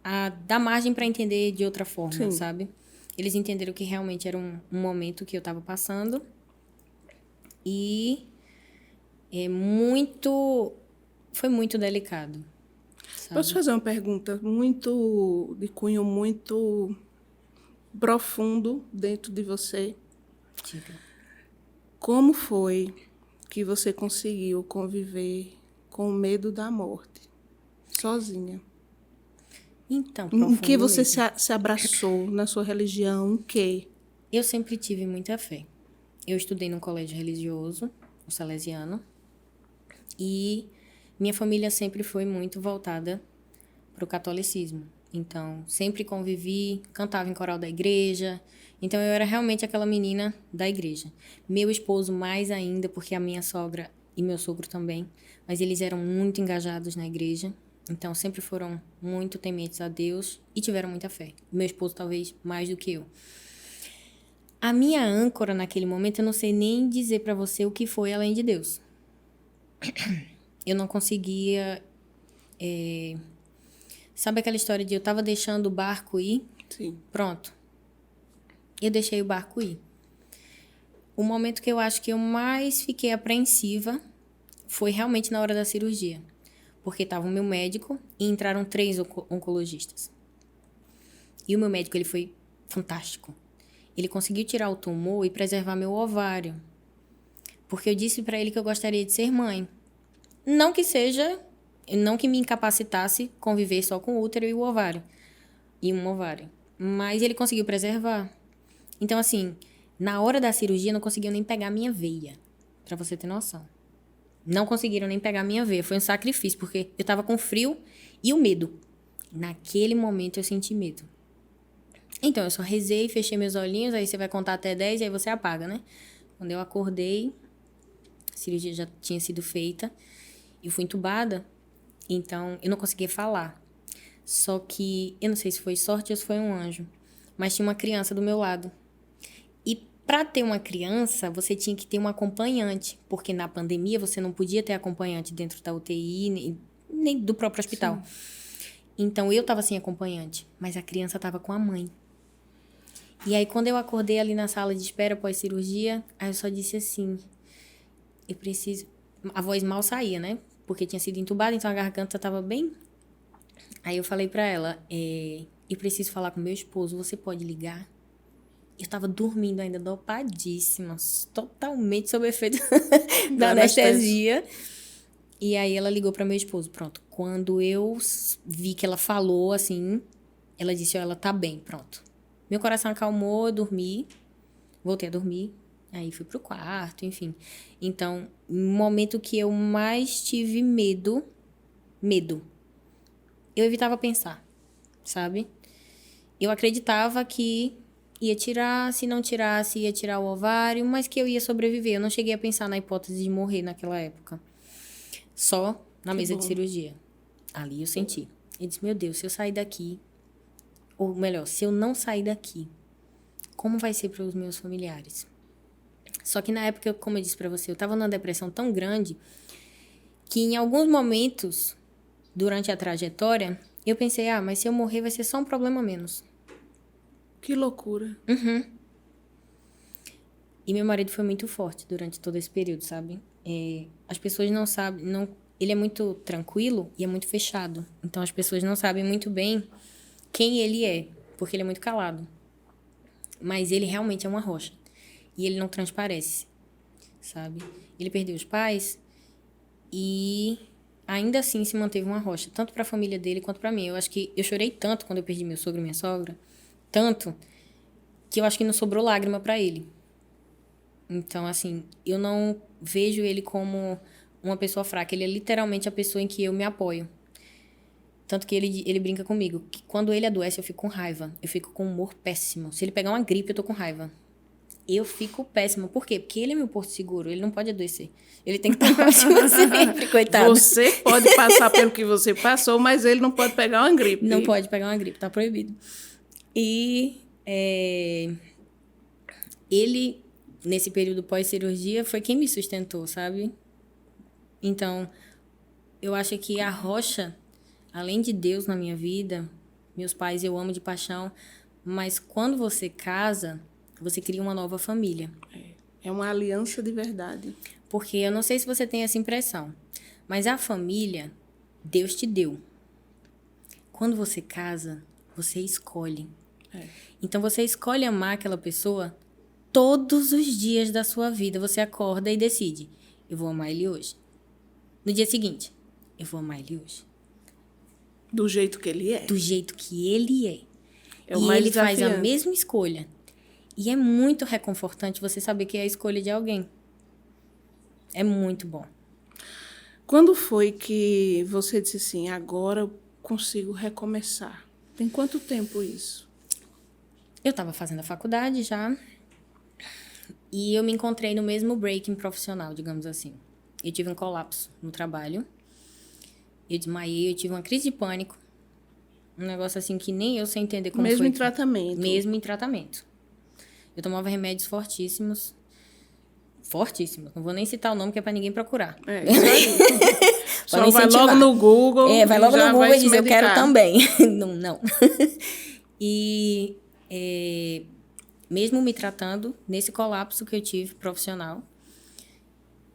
[SPEAKER 2] a dar margem para entender de outra forma,
[SPEAKER 1] Sim.
[SPEAKER 2] sabe? Eles entenderam que realmente era um momento que eu estava passando. E foi muito delicado. Sabe?
[SPEAKER 1] Posso fazer uma pergunta de cunho muito profundo dentro de você?
[SPEAKER 2] Diga.
[SPEAKER 1] Como foi que você conseguiu conviver com o medo da morte, sozinha?
[SPEAKER 2] Então,
[SPEAKER 1] em que você
[SPEAKER 2] mesmo.
[SPEAKER 1] se abraçou na sua religião? Em que?
[SPEAKER 2] Eu sempre tive muita fé. eu estudei num colégio religioso, o salesiano, e minha família sempre foi muito voltada para o catolicismo. Então, sempre convivi, cantava em coral da igreja. Então, eu era realmente aquela menina da igreja. Meu esposo mais ainda, porque a minha sogra e meu sogro também, mas eles eram muito engajados na igreja. Então, sempre foram muito tementes a Deus e tiveram muita fé. Meu esposo, talvez, mais do que eu. A minha âncora naquele momento, eu não sei nem dizer para você o que foi além de Deus. Eu não conseguia... Sabe aquela história de eu tava deixando o barco ir?
[SPEAKER 1] Sim.
[SPEAKER 2] Pronto. Eu deixei o barco ir. O momento que eu acho que eu mais fiquei apreensiva foi realmente na hora da cirurgia. Porque estava o meu médico e entraram 3 oncologistas. E o meu médico, ele foi fantástico. Ele conseguiu tirar o tumor e preservar meu ovário. Porque eu disse para ele que eu gostaria de ser mãe. Não que me incapacitasse conviver só com o útero e o ovário. E um ovário. Mas ele conseguiu preservar. Então, assim, na hora da cirurgia, não conseguiam nem pegar a minha veia. Pra você ter noção. Não conseguiram nem pegar a minha veia. Foi um sacrifício, porque eu tava com frio e o medo. Naquele momento, eu senti medo. Então, eu só rezei, fechei meus olhinhos, aí você vai contar até 10 e aí você apaga, né? Quando eu acordei, a cirurgia já tinha sido feita. Eu fui entubada, então eu não conseguia falar. Só que, eu não sei se foi sorte ou se foi um anjo, mas tinha uma criança do meu lado. E para ter uma criança, você tinha que ter um acompanhante, porque na pandemia você não podia ter acompanhante dentro da UTI, nem do próprio hospital. Sim. Então eu estava sem acompanhante, mas a criança estava com a mãe. E aí quando eu acordei ali na sala de espera pós-cirurgia, aí eu só disse assim, eu preciso... A voz mal saía, né? Porque tinha sido entubada, então a garganta estava bem... Aí eu falei pra ela, eu preciso falar com meu esposo, você pode ligar? Eu tava dormindo ainda, dopadíssima, totalmente sob efeito da anestesia. E aí ela ligou pra meu esposo, pronto. Quando eu vi que ela falou, assim, ela disse, ela tá bem, pronto. Meu coração acalmou, eu dormi, voltei a dormir, aí fui pro quarto, enfim. Então, no momento que eu mais tive medo, eu evitava pensar, sabe? Eu acreditava que ia tirar, se não tirasse, ia tirar o ovário, mas que eu ia sobreviver. Eu não cheguei a pensar na hipótese de morrer naquela época. Só na mesa de cirurgia. Ali eu senti. Eu disse, meu Deus, se eu sair daqui, ou melhor, se eu não sair daqui, como vai ser para os meus familiares? Só que na época, como eu disse para você, eu estava numa depressão tão grande que em alguns momentos... Durante a trajetória, eu pensei, mas se eu morrer vai ser só um problema menos.
[SPEAKER 1] Que loucura.
[SPEAKER 2] Uhum. E meu marido foi muito forte durante todo esse período, sabe? As pessoas não sabem... ele é muito tranquilo e é muito fechado. Então, as pessoas não sabem muito bem quem ele é, porque ele é muito calado. Mas ele realmente é uma rocha. E ele não transparece, sabe? Ele perdeu os pais e... ainda assim se manteve uma rocha, tanto para a família dele quanto para mim. Eu acho que eu chorei tanto quando eu perdi meu sogro e minha sogra, tanto, que eu acho que não sobrou lágrima para ele. Então, assim, eu não vejo ele como uma pessoa fraca. Ele é literalmente a pessoa em que eu me apoio. Tanto que ele brinca comigo, que quando ele adoece eu fico com raiva. Eu fico com humor péssimo. Se ele pegar uma gripe, eu tô com raiva. Eu fico péssima. Por quê? Porque ele é meu porto seguro. Ele não pode adoecer. Ele tem que estar ótimo sempre, coitado.
[SPEAKER 1] Você pode passar pelo que você passou, mas ele não pode pegar uma gripe.
[SPEAKER 2] Não pode pegar uma gripe, tá proibido. E ele, nesse período pós-cirurgia, foi quem me sustentou, sabe? Então, eu acho que a rocha, além de Deus na minha vida, meus pais eu amo de paixão, mas quando você casa... você cria uma nova família.
[SPEAKER 1] É uma aliança de verdade.
[SPEAKER 2] Porque eu não sei se você tem essa impressão, mas a família, Deus te deu. Quando você casa, você escolhe. Então, você escolhe amar aquela pessoa todos os dias da sua vida. Você acorda e decide, eu vou amar ele hoje. No dia seguinte, eu vou amar ele hoje.
[SPEAKER 1] Do jeito que ele é.
[SPEAKER 2] Do jeito que ele é.
[SPEAKER 1] É o
[SPEAKER 2] e
[SPEAKER 1] mais
[SPEAKER 2] ele faz a
[SPEAKER 1] desafiante.
[SPEAKER 2] mesma escolha. E é muito reconfortante você saber que é a escolha de alguém. É muito bom.
[SPEAKER 1] Quando foi que você disse assim, agora eu consigo recomeçar? Tem quanto tempo isso?
[SPEAKER 2] Eu estava fazendo a faculdade já e eu me encontrei no mesmo breaking profissional, digamos assim. Eu tive um colapso no trabalho, eu desmaiei, eu tive uma crise de pânico, um negócio assim que nem eu sei entender como
[SPEAKER 1] Mesmo
[SPEAKER 2] foi.
[SPEAKER 1] em tratamento?
[SPEAKER 2] Mesmo em tratamento. Eu tomava remédios fortíssimos. Fortíssimos. Não vou nem citar o nome, que é para ninguém procurar.
[SPEAKER 1] É, isso aí. Só vai logo no Google.
[SPEAKER 2] Vai logo no Google e diz, eu quero também. Não. E mesmo me tratando, nesse colapso que eu tive profissional,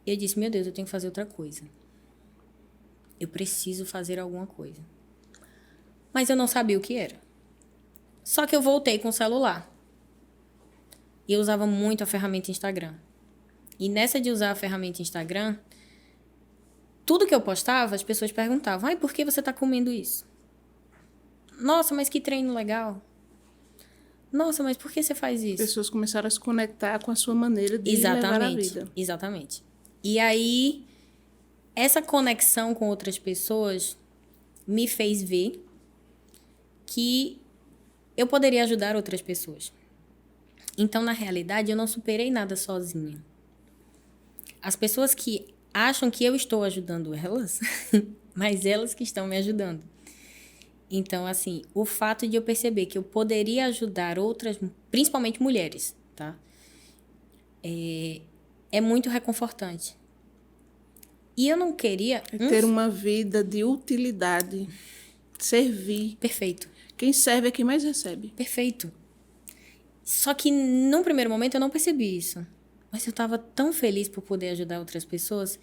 [SPEAKER 2] eu disse, meu Deus, eu tenho que fazer outra coisa. Eu preciso fazer alguma coisa. Mas eu não sabia o que era. Só que eu voltei com o celular. E eu usava muito a ferramenta Instagram. E nessa de usar a ferramenta Instagram, tudo que eu postava, as pessoas perguntavam, ai, por que você está comendo isso? Nossa, mas que treino legal. Nossa, mas por que você faz isso?
[SPEAKER 1] As pessoas começaram a se conectar com a sua maneira de levar a vida.
[SPEAKER 2] Exatamente. E aí, essa conexão com outras pessoas me fez ver que eu poderia ajudar outras pessoas. Então, na realidade, eu não superei nada sozinha. As pessoas que acham que eu estou ajudando elas, mas elas que estão me ajudando. Então, assim, o fato de eu perceber que eu poderia ajudar outras, principalmente mulheres, tá? É muito reconfortante. E eu não queria...
[SPEAKER 1] ter uma vida de utilidade. Servir.
[SPEAKER 2] Perfeito.
[SPEAKER 1] Quem serve é quem mais recebe.
[SPEAKER 2] Perfeito. Só que, num primeiro momento, eu não percebi isso. Mas eu estava tão feliz por poder ajudar outras pessoas.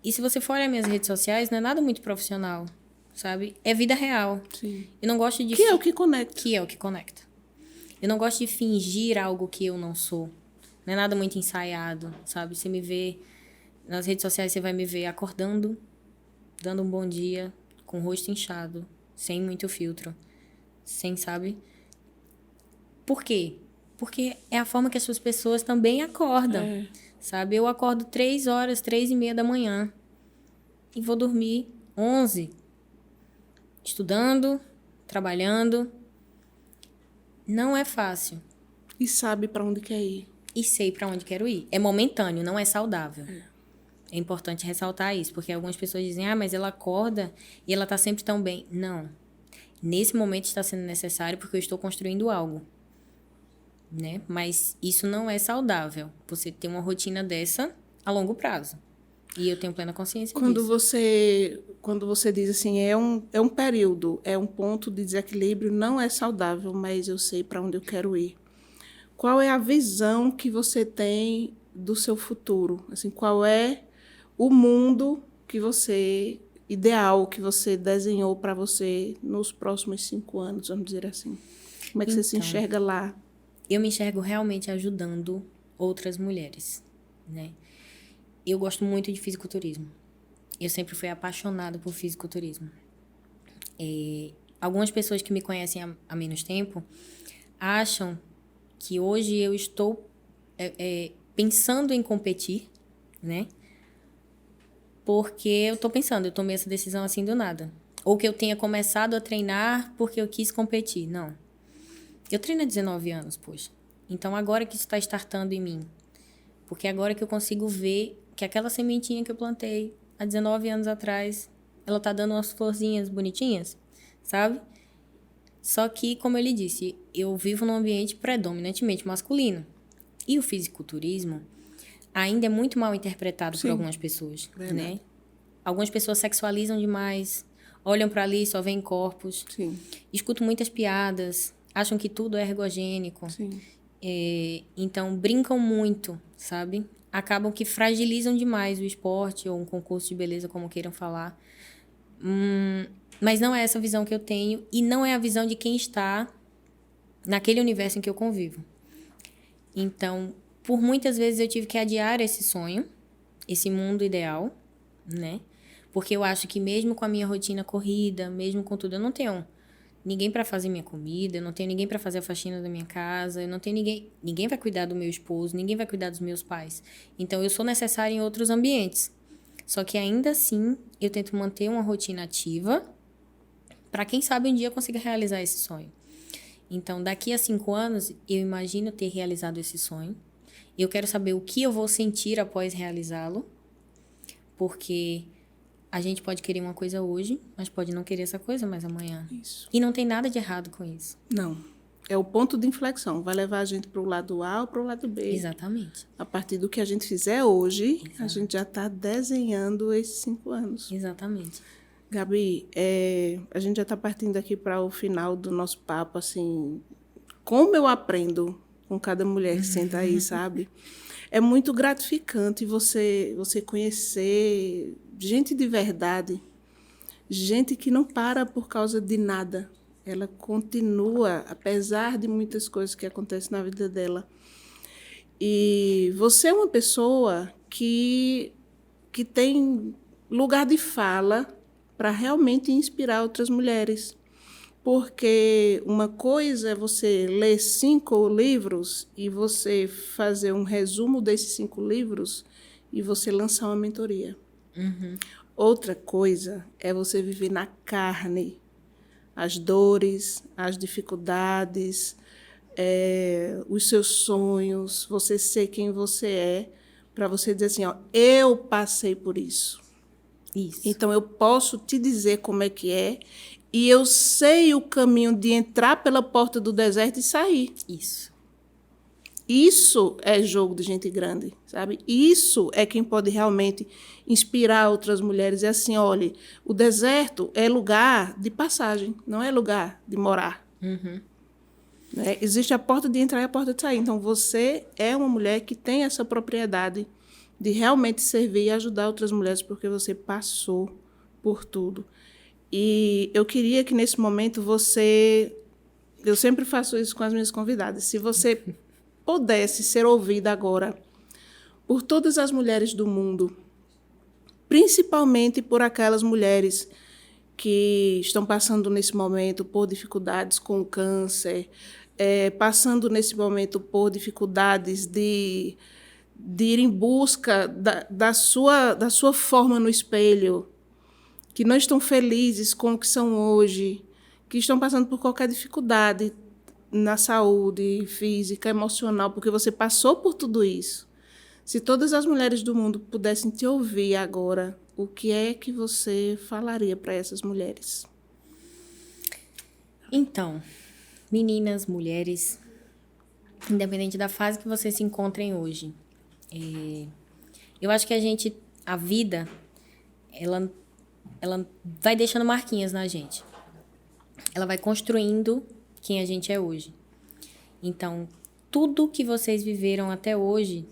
[SPEAKER 2] E se você for olhar minhas redes sociais, não é nada muito profissional, sabe? É vida real.
[SPEAKER 1] Sim.
[SPEAKER 2] Eu não gosto de...
[SPEAKER 1] Que é o que conecta.
[SPEAKER 2] Que é o que conecta. Eu não gosto de fingir algo que eu não sou. Não é nada muito ensaiado, sabe? Você me vê... Nas redes sociais, você vai me ver acordando, dando um bom dia, com o rosto inchado, sem muito filtro. Sem, sabe? Por quê? Porque é a forma que as suas pessoas também acordam, sabe? Eu acordo 3 horas, 3:30 da manhã e vou dormir 11. Estudando, trabalhando. Não é fácil.
[SPEAKER 1] E sabe para onde quer ir.
[SPEAKER 2] E sei para onde quero ir. É momentâneo, não é saudável. É importante ressaltar isso, porque algumas pessoas dizem, mas ela acorda e ela tá sempre tão bem. Não. Nesse momento está sendo necessário porque eu estou construindo algo. Né? Mas isso não é saudável. Você ter uma rotina dessa a longo prazo. E eu tenho plena consciência disso.
[SPEAKER 1] Quando você diz assim, é um período, é um ponto de desequilíbrio, não é saudável, mas eu sei para onde eu quero ir. Qual é a visão que você tem do seu futuro? Assim, qual é o mundo que você... ideal que você desenhou para você nos próximos 5 anos, vamos dizer assim? Como é que você se enxerga lá?
[SPEAKER 2] Eu me enxergo realmente ajudando outras mulheres, né? Eu gosto muito de fisiculturismo. Eu sempre fui apaixonada por fisiculturismo. Algumas pessoas que me conhecem há menos tempo acham que hoje eu estou pensando em competir, né? Porque eu tô pensando, eu tomei essa decisão assim do nada. Ou que eu tenha começado a treinar porque eu quis competir. Não. Eu treino há 19 anos, poxa. Então, agora que isso está startando em mim. Porque agora que eu consigo ver que aquela sementinha que eu plantei há 19 anos atrás, ela tá dando umas florzinhas bonitinhas, sabe? Só que, como ele disse, eu vivo num ambiente predominantemente masculino. E o fisiculturismo ainda é muito mal interpretado por algumas pessoas, né? Algumas pessoas sexualizam demais, olham para ali e só veem corpos.
[SPEAKER 1] Sim.
[SPEAKER 2] Escutam muitas piadas, acham que tudo é ergogênico.
[SPEAKER 1] Sim.
[SPEAKER 2] Então, brincam muito, sabe? Acabam que fragilizam demais o esporte ou um concurso de beleza, como queiram falar. Mas não é essa visão que eu tenho e não é a visão de quem está naquele universo em que eu convivo. Então, por muitas vezes eu tive que adiar esse sonho, esse mundo ideal, né? Porque eu acho que mesmo com a minha rotina corrida, mesmo com tudo, eu não tenho ninguém para fazer minha comida, eu não tenho ninguém para fazer a faxina da minha casa, eu não tenho ninguém vai cuidar do meu esposo, ninguém vai cuidar dos meus pais. Então, eu sou necessária em outros ambientes. Só que ainda assim, eu tento manter uma rotina ativa para quem sabe um dia eu consiga realizar esse sonho. Então, daqui a 5 anos, eu imagino ter realizado esse sonho. Eu quero saber o que eu vou sentir após realizá-lo, porque a gente pode querer uma coisa hoje, mas pode não querer essa coisa mais amanhã.
[SPEAKER 1] Isso.
[SPEAKER 2] E não tem nada de errado com isso.
[SPEAKER 1] Não. É o ponto de inflexão. Vai levar a gente para o lado A ou para o lado B.
[SPEAKER 2] Exatamente.
[SPEAKER 1] A partir do que a gente fizer hoje, a gente já está desenhando esses 5 anos.
[SPEAKER 2] Exatamente.
[SPEAKER 1] Gabi, a gente já está partindo aqui para o final do nosso papo, assim, como eu aprendo com cada mulher que senta aí, sabe? É muito gratificante você conhecer gente de verdade, gente que não para por causa de nada. Ela continua, apesar de muitas coisas que acontecem na vida dela. E você é uma pessoa que tem lugar de fala para realmente inspirar outras mulheres. Porque uma coisa é você ler 5 livros e você fazer um resumo desses 5 livros e você lançar uma mentoria.
[SPEAKER 2] Uhum.
[SPEAKER 1] Outra coisa é você viver na carne as dores, as dificuldades, os seus sonhos, você ser quem você é, para você dizer assim, ó, eu passei por isso.
[SPEAKER 2] Isso.
[SPEAKER 1] Então, eu posso te dizer como é que é, e eu sei o caminho de entrar pela porta do deserto e sair.
[SPEAKER 2] Isso.
[SPEAKER 1] Isso é jogo de gente grande, sabe? Isso é quem pode realmente inspirar outras mulheres. É assim, olha, o deserto é lugar de passagem, não é lugar de morar.
[SPEAKER 2] Uhum.
[SPEAKER 1] Né? Existe a porta de entrar e a porta de sair. Então, você é uma mulher que tem essa propriedade de realmente servir e ajudar outras mulheres, porque você passou por tudo. E eu queria que, nesse momento, eu sempre faço isso com as minhas convidadas. Se você pudesse ser ouvida agora por todas as mulheres do mundo, principalmente por aquelas mulheres que estão passando nesse momento por dificuldades com o câncer, passando nesse momento por dificuldades de ir em busca da sua forma no espelho, que não estão felizes com o que são hoje, que estão passando por qualquer dificuldade na saúde física, emocional, porque você passou por tudo isso. Se todas as mulheres do mundo pudessem te ouvir agora, o que é que você falaria para essas mulheres?
[SPEAKER 2] Então, meninas, mulheres, independente da fase que vocês se encontrem hoje, eu acho que a vida, ela vai deixando marquinhas na gente. Ela vai construindo quem a gente é hoje. Então, tudo que vocês viveram até hoje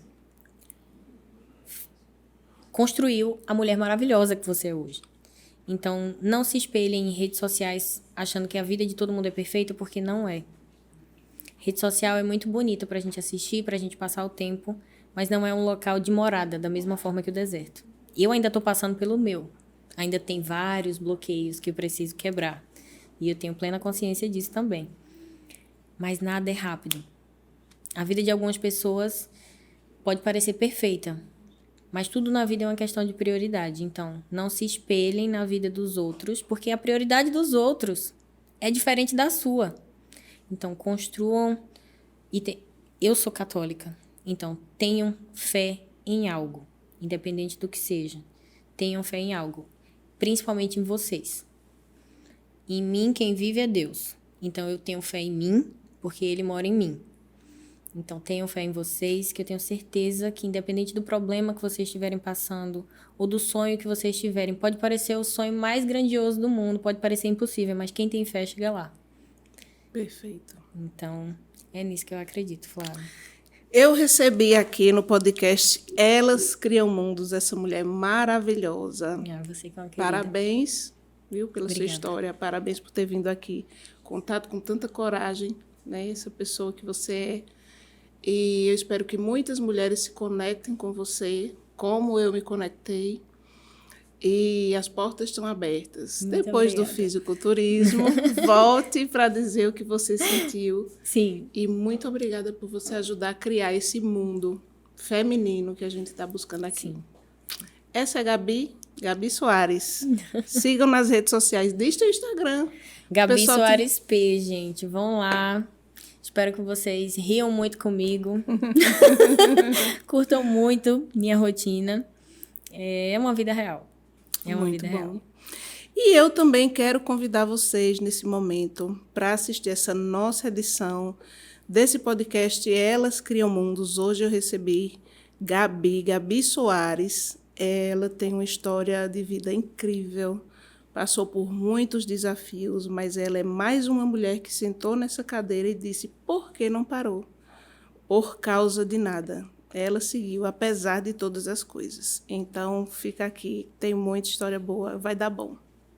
[SPEAKER 2] construiu a mulher maravilhosa que você é hoje. Então, não se espelhem em redes sociais achando que a vida de todo mundo é perfeita, porque não é. Rede social é muito bonita pra gente assistir, pra gente passar o tempo, mas não é um local de morada, da mesma forma que o deserto. Eu ainda tô passando pelo meu. Ainda tem vários bloqueios que eu preciso quebrar. E eu tenho plena consciência disso também. Mas nada é rápido. A vida de algumas pessoas pode parecer perfeita, mas tudo na vida é uma questão de prioridade. Então, não se espelhem na vida dos outros, porque a prioridade dos outros é diferente da sua. Então, construam... Eu sou católica, então tenham fé em algo, independente do que seja. Tenham fé em algo, principalmente em vocês. Em mim, quem vive é Deus. Então, eu tenho fé em mim, porque Ele mora em mim. Então, tenham fé em vocês, que eu tenho certeza que, independente do problema que vocês estiverem passando, ou do sonho que vocês tiverem, pode parecer o sonho mais grandioso do mundo, pode parecer impossível, mas quem tem fé chega lá.
[SPEAKER 1] Perfeito.
[SPEAKER 2] Então, é nisso que eu acredito, Flávia.
[SPEAKER 1] Eu recebi aqui no podcast Elas Criam Mundos, essa mulher maravilhosa.
[SPEAKER 2] Você que é uma querida.
[SPEAKER 1] Parabéns, viu, pela
[SPEAKER 2] Obrigada.
[SPEAKER 1] sua história. Parabéns por ter vindo aqui, contado com tanta coragem, né, essa pessoa que você é. E eu espero que muitas mulheres se conectem com você, como eu me conectei. E as portas estão abertas.
[SPEAKER 2] Muito
[SPEAKER 1] Depois do
[SPEAKER 2] obrigada.
[SPEAKER 1] fisiculturismo, volte para dizer o que você sentiu.
[SPEAKER 2] Sim.
[SPEAKER 1] E muito obrigada por você ajudar a criar esse mundo feminino que a gente está buscando aqui.
[SPEAKER 2] Sim.
[SPEAKER 1] Essa é a Gabi Soares. Sigam nas redes sociais, deixa o Instagram.
[SPEAKER 2] Gabi
[SPEAKER 1] Pessoal,
[SPEAKER 2] Soares P, gente. Vão lá. Espero que vocês riam muito comigo. Curtam muito minha rotina. É uma vida real. É uma
[SPEAKER 1] Muito
[SPEAKER 2] vida
[SPEAKER 1] bom.
[SPEAKER 2] real.
[SPEAKER 1] E eu também quero convidar vocês nesse momento para assistir essa nossa edição desse podcast Elas Criam Mundos. Hoje eu recebi Gabi Soares. Ela tem uma história de vida incrível, passou por muitos desafios, mas ela é mais uma mulher que sentou nessa cadeira e disse: por que não parou? Por causa de nada. Ela seguiu, apesar de todas as coisas. Então, fica aqui, tem muita história boa, vai dar bom.